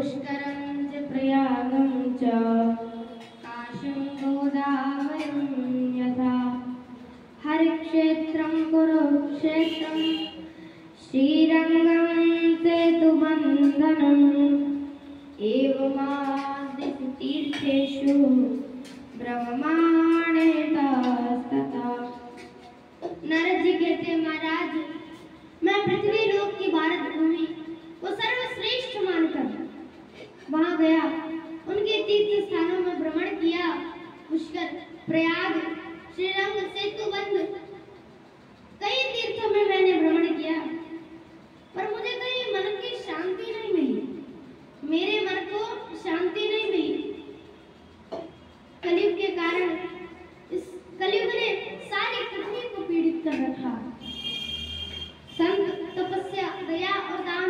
पुष्करं च प्रयागं च काशीं गोदावरीं यथा हरिक्षेत्रं कुरुक्षेत्रं श्रीरङ्गं सेतुबन्धनम् एवमादितीर्थेषु ब्रह्माण्डतस्तथा। नारद जी कहते हैं, महाराज मैं पृथ्वी लोक की भारत भूमि को सर्वश्रेष्ठ मानकर वहां गया, उनके तीर्थ स्थानों में भ्रमण किया। पुष्कर, प्रयाग, श्रीरंग, सेतुबंध कई तीर्थों में मैंने भ्रमण किया, पर मुझे कहीं मन की शांति नहीं मिली, मेरे मन को शांति नहीं मिली। कलयुग के कारण इस कलयुग ने सारी पृथ्वी को पीड़ित कर रखा। संत, तपस्या, दया और दान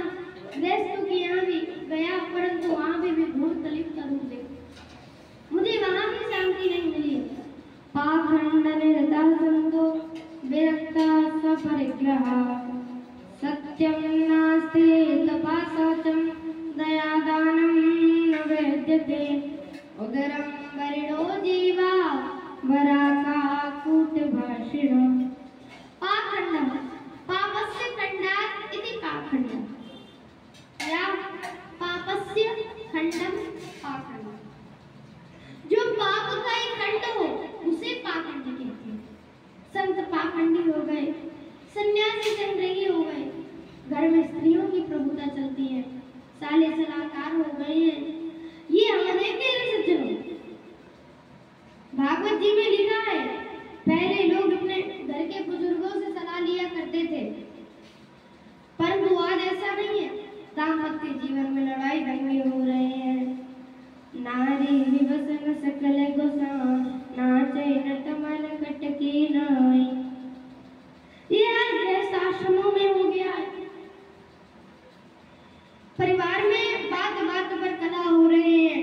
गृहस्थों के यहाँ भी गया, परंतु वहाँ भी घोर कलयुग का रूप देखा, मुझे वहाँ भी शांति नहीं मिली। पाखंड निरता संतो विरक्ता स्वपरिग्रहा सत्यं नास्ति तपासाचं दयादानं न वेद्यते उदरं वरिणो जीवा वराकाकूटभाषिणः। पाखंडः पापस्य खंडात् इति पाखंडः या पापस्य खंडम पाखंड। जो पाप का एक खंड हो उसे पाखंड कहते हैं। संत पाखंडी हो गए, सन्यासी संग्रही हो गए, घर में स्त्रियों की प्रभुता चलती है, साले सलाहकार हो गए हैं। ये हम देखते हैं सज्जनों, भागवत जी में लिखा है पहले लोग अपने घर के बुजुर्गों से सलाह लिया करते थे, परंतु आज ऐसा नहीं है। दाम्पत्य जीवन में लड़ाई दंगे हो रहे हैं। नारी विवसन सकल गोसा नाचे नटमल कटकी नाई। ये आज गृहस्थ आश्रमों में हो गया है। परिवार में बात बात पर कलह हो रहे हैं,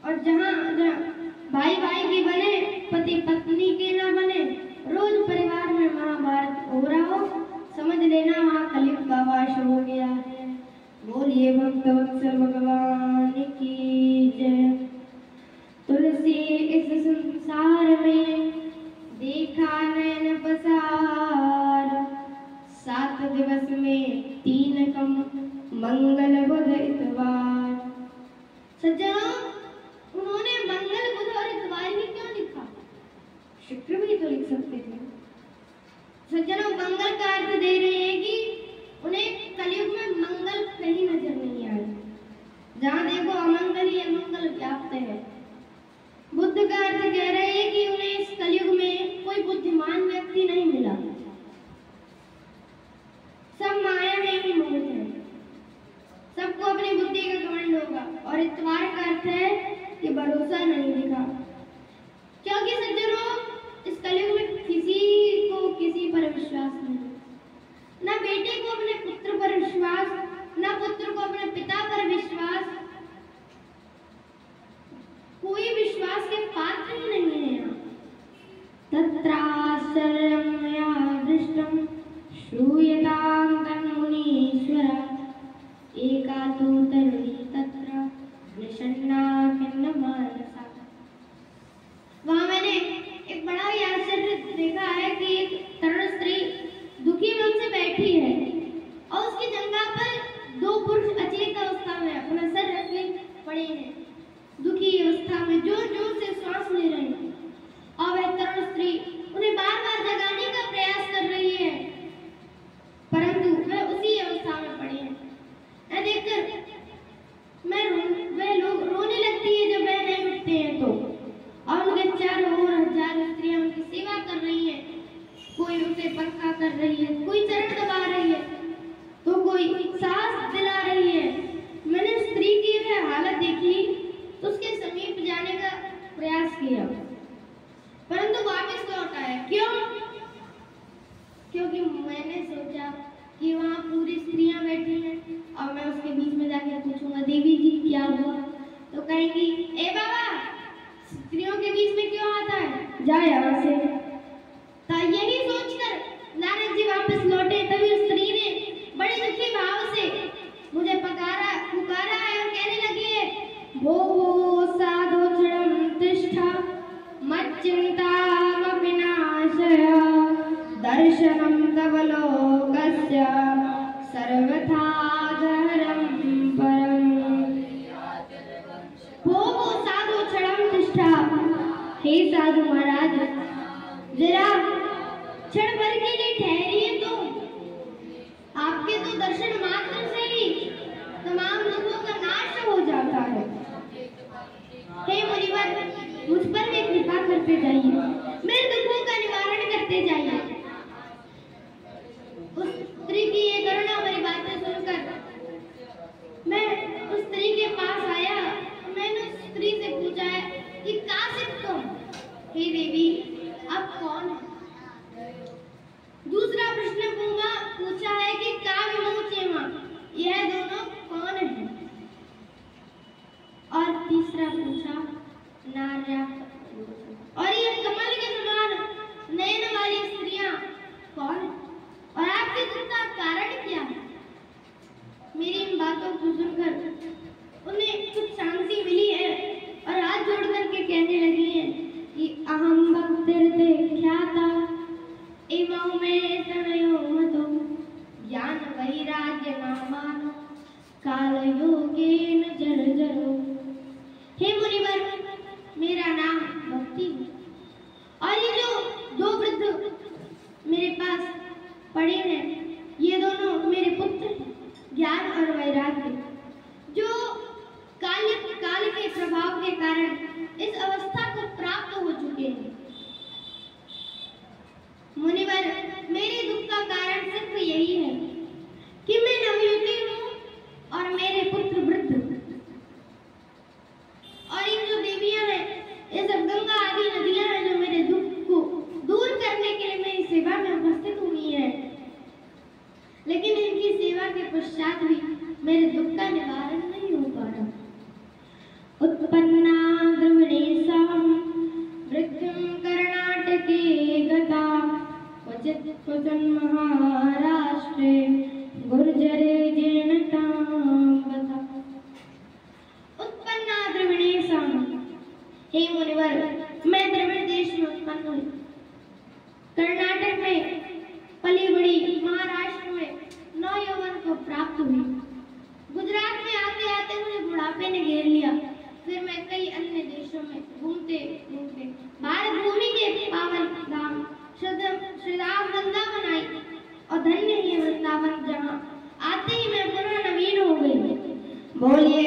और जहाँ भाई भाई के बने, पति पत्नी के ना बने, रोज परिवार में महाभारत हो रहा हो, समझ लेना वहाँ कलयुग का वास हो गया है। बोलिए भक्तवत्सल भगवान की जय। तुलसी इस संसार में देखा नयन पसार, 7 दिवस में 3 कम मंगल बुध इतवार। सज्जनों, उन्होंने मंगल बुध और इतवार ही क्यों लिखा? शुक्र भी तो लिख सकते थे। सज्जनों, मंगल का अर्थ दे रहे हैं कि उन्हें कलयुग में मंगल कहीं नजर नहीं आया, जहाँ देखो अमंगल ही अमंगल व्याप्त है। बुद्ध का अर्थ कह रहे हैं कि उन्हें इस कलयुग में कोई बुद्धिमान व्यक्ति नहीं मिला, सब माया में ही मोहित है, सबको अपनी बुद्धि का घमंड होगा। और इतवार का अर्थ है कि भरोसा नहीं दिखा, क्योंकि सज्जनों इस कलयुग में किसी को किसी पर विश्वास नहीं, ना बेटे को अपने पुत्र पर विश्वास, ना पुत्र को अपने पिता पर विश्वास, कोई विश्वास के पात्र ही नहीं है यहाँ। तत्राश्चर्यं मया दृष्टं श्रूयतां तन्मुनीश्वर एका तु तरुणी तत्र निषण्णा खिन्नमानसा। वहाँ मैंने एक बड़ा ही आश्चर्य देखा है कि एक तरुण स्त्री दुखी मन से बैठी है, और उसकी जंघा पर 2 पुरुष अचेत अवस्था में अपना सर रखे पड़े हैं, दुखी अवस्था में जोर जोर से श्वास ले रहे हैं, और वह तरुण स्त्री उन्हें बार बार जगाने का प्रयास कर रही है, परंतु वह उसी अवस्था में पड़े हैं। यह देखकर वह लोग रोने लगती है जब वह नहीं उठते हैं तो, और उनके चारों ओर हजारों स्त्रियां उनकी सेवा कर रही हैं। कोई उसे पंखा कर रही है, कोई चरण दबा रही है, तो कोई सांस दिला रही है। मैंने स्त्री की वह हालत देखी तो उसके समीप जाने का प्रयास किया, परंतु वापस लौट आया। क्यों? क्योंकि मैंने सोचा कि वहाँ पूरी स्त्रियां बैठी हैं, और मैं उसके बीच में जाकर पूछूंगा, देवी जी क्या हुआ? तो कहेंगी, ए बाबा, स्त्रियों के बीच में क्यों आता है, जा यहाँ से। तो यही सोचकर नारद जी वापस लौटे। तभी उस स्त्री ने बड़े दुखी भाव से मुझे पुकारा है और कहने तस्य सर्वथा गहरं परम्। भोगो साधु क्षणं तिष्ठा। हे साधु महाराज, जरा क्षण भर के लिए ठहरिए तो। आपके तो दर्शन मात्र से ही तमाम दुखों का नाश हो जाता है। हे मुनिवर, मुझ पर भी कृपा करते जाइए, मेरे दुखों का निवारण करते जाइए। उस स्त्री की ये करुणा भरी बातें सुनकर मैं उस स्त्री के पास आया। मैंने उस स्त्री से पूछा है कि कासिक तुम? हे देवी, आप कौन है? दूसरा प्रश्न पूछा है कि काव्यमोचेमा, यह दोनों कौन है? और तीसरा पूछा नार्या, और ये कमल के समान नयन वाली स्त्रियां कौन है? और आपके दुख का कारण क्या है? मेरी इन बातों को सुनकर उन्हें कुछ शांति मिली है और हाथ जोड़ करके कहने लगी है कि अहम भक्तिर्ते ख्याता एवं में तनयो मतो ज्ञान वैराग्य नामानो काल योगेन जर्जरो। हे मुनिवर, मेरा नाम भक्ति है और ये जो दो वृद्ध मेरे पास पड़े हैं, ये दोनों मेरे पुत्र हैं, ज्ञान और वैराग्य, जो काल के प्रभाव के कारण इस अवस्था को प्राप्त हो चुके हैं। मुनिवर, मेरे दुख का कारण सिर्फ यही है कि मैं नवयुवती हूँ और मेरे पुत्र वृद्ध। और ये जो देवियां हैं, ये सब गंगा आदि नदियां हैं जो मेरे दुख को दूर करने के लिए मेरी सेवा में उपस्थित हुई है। लेकिन इनकी सेवा के पश्चात भी मेरे दुख का निवारण नहीं हो पा रहा। उत्पन्ना द्रविणेशम वृद्धं कर्णाटके गता क्वचित् क्वचन महाराष्ट्रे गुर्जरे जीर्णतां गता। उत्पन्ना द्रविणेशम, हे मुनिवर, मैं द्रविड़ देश में उत्पन्न हुई, कर्नाटक में पली बड़ी, महाराष्ट्र में नवयौवन को प्राप्त हुई। गुजरात में आते आते मुझे बुढ़ापे ने घेर लिया। फिर मैं कई अन्य देशों में घूमते घूमते भारत भूमि के पावन धाम श्रीराम वृंदावन आई और धन्य ही वृंदावन, जहाँ आते ही मैं पुनः नवीन हो गई। बोलिए